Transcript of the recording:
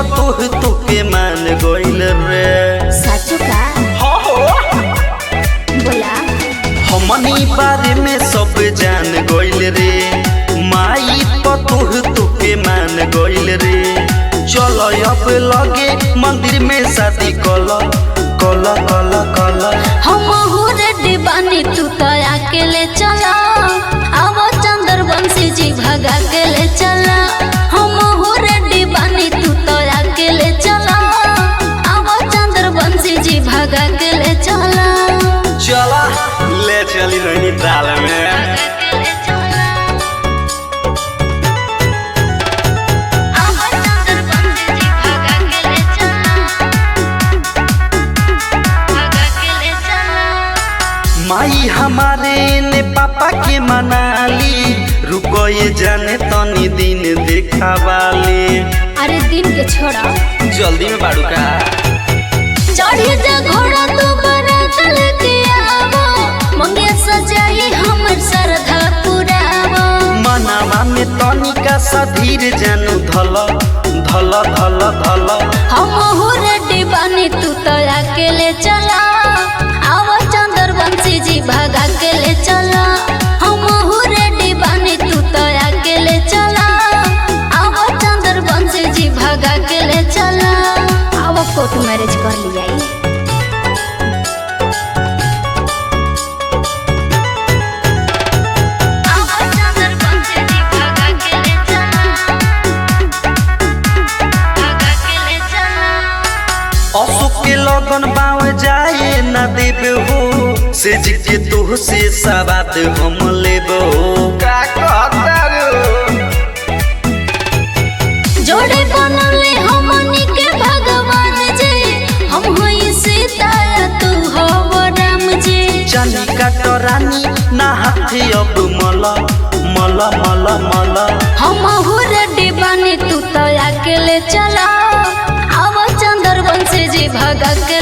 पतोह तुके मान गइल रे। साचो का हो बोला हमनी बारे में सब जान गइल रे। माई पतोह तुके मान गइल रे। चलो अब लगे मंदिर में शादी कल कल कल कल। हम हो रेडी बानी तू तो अकेले चला। अब चंद्रवंशी जी भगा के ले चला। हम हो रेडी बानी तू तो अकेले चला। अब चंद्रवंशी जी भगा के ले चला। चला ले चली नैनीताल में। माई हमारे ने पापा के मनाली। रुको ये जाने तनी दिन देखावाली। अरे दिन के छोड़ा जल्दी में बाड़ू का चढ़ी जा घोड़ा तू बारात लेके आवो। मंगिया सजाई हमर श्रद्धा पुरावो। मनावा में तनी का सधीर जानू धल धल धल धल। हम हो रेडी बानी तू तो अकेले चला। आवो चंद्रवंशी जी भगा के ले चला। हम हो रेडी बानी तू तो अकेले चला। आवो चंद्रवंशी जी भगा के ले चला। आवो कोर्ट मैरिज कर लिया। अशोक के लगन बाव जाए न देव हो। से जी के तोह से सवाद हम लेबो। का कहता जोड़े बनले हमनी के भगवान जी। हम होई सीता तू हो राम जी। चली कटरानी ना हाथे अब मल मल मल मल। हम हो रेडी बानी तू तो अकेले चला। अब चंद्रवंशी जी भगा के